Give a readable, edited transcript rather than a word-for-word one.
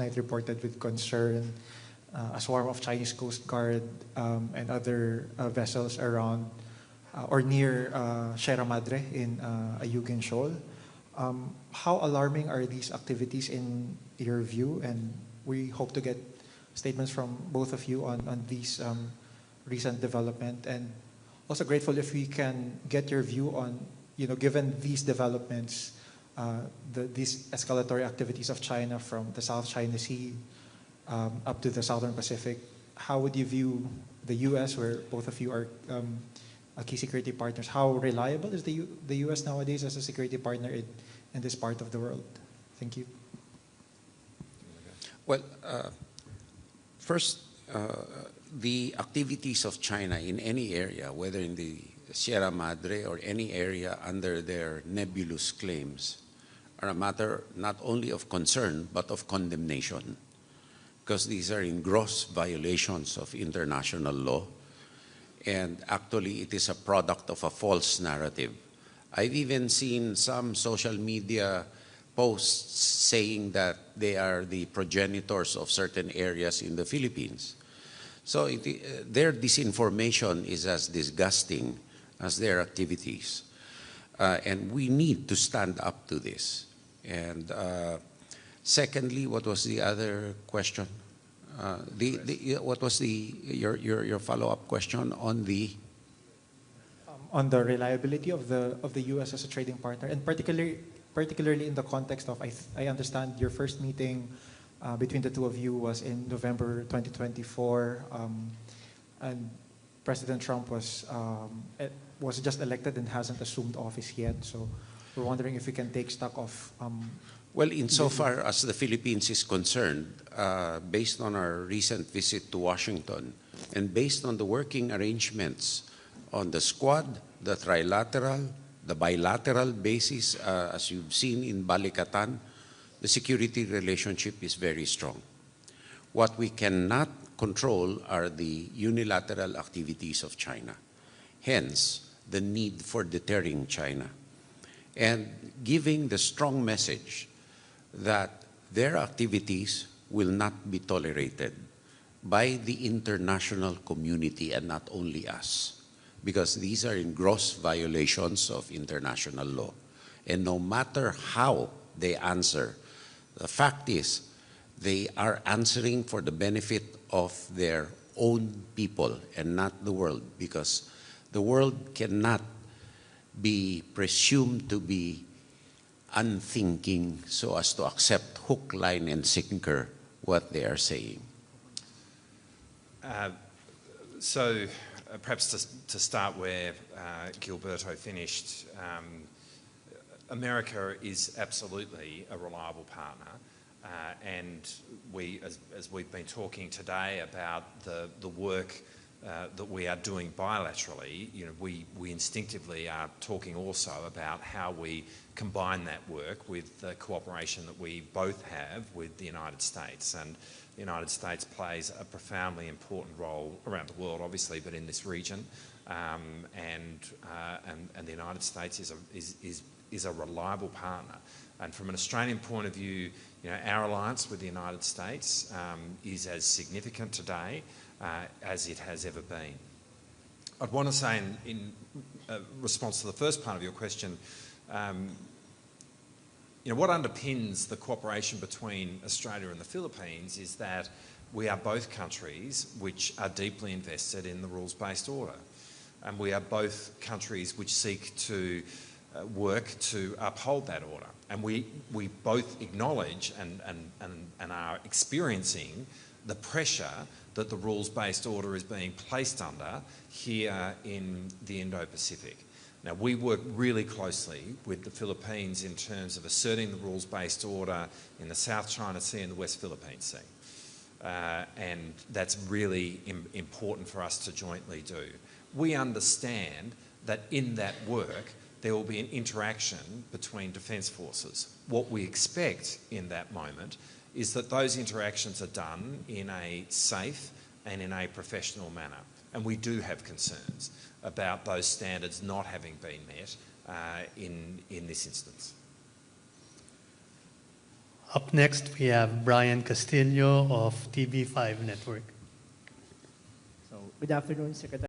night reported with concern a swarm of Chinese Coast Guard and other vessels around or near Sierra Madre in Ayungin Shoal. How alarming are these activities in your view? And we hope to get statements from both of you on these recent development, and also grateful if we can get your view on, given these developments, these escalatory activities of China from the South China Sea up to the Southern Pacific. How would you view the U.S., where both of you are key security partners? How reliable is the U.S. nowadays as a security partner in this part of the world? Thank you. Well, first, the activities of China in any area, whether in the Sierra Madre or any area under their nebulous claims, are a matter not only of concern but of condemnation, because these are in gross violations of international law, and actually it is a product of a false narrative. I've even seen some social media posts saying that they are the progenitors of certain areas in the Philippines. So their disinformation is as disgusting as their activities. And we need to stand up to this. And secondly, what was the other question? What was your follow-up question on the? On the reliability of the U.S. as a trading partner, and particularly in the context of, I understand your first meeting between the two of you was in November 2024, and President Trump was just elected and hasn't assumed office yet. So we're wondering if we can take stock of. Well, insofar as the Philippines is concerned, based on our recent visit to Washington, and based on the working arrangements on the Squad, the trilateral, the bilateral basis, as you've seen in Balikatan, the security relationship is very strong. What we cannot control are the unilateral activities of China. Hence, the need for deterring China and giving the strong message that their activities will not be tolerated by the international community and not only us, because these are in gross violations of international law. And no matter how they answer, the fact is they are answering for the benefit of their own people and not the world, because the world cannot be presumed to be unthinking so as to accept hook, line, and sinker what they are saying. Perhaps to start where Gilberto finished, America is absolutely a reliable partner, and we, as we've been talking today about the work that we are doing bilaterally, we instinctively are talking also about how we combine that work with the cooperation that we both have with the United States. And the United States plays a profoundly important role around the world, obviously, but in this region. And the United States is a reliable partner. And from an Australian point of view, our alliance with the United States is as significant today as it has ever been. I'd want to say in response to the first part of your question, what underpins the cooperation between Australia and the Philippines is that we are both countries which are deeply invested in the rules-based order. And we are both countries which seek to work to uphold that order. And we both acknowledge and are experiencing the pressure that the rules-based order is being placed under here in the Indo-Pacific. Now, we work really closely with the Philippines in terms of asserting the rules-based order in the South China Sea and the West Philippine Sea. And that's really important for us to jointly do. We understand that in that work, there will be an interaction between defence forces. What we expect in that moment is that those interactions are done in a safe and in a professional manner. And we do have concerns about those standards not having been met in this instance. Up next, we have Brian Castillo of TV5 Network. So, good afternoon, Secretary.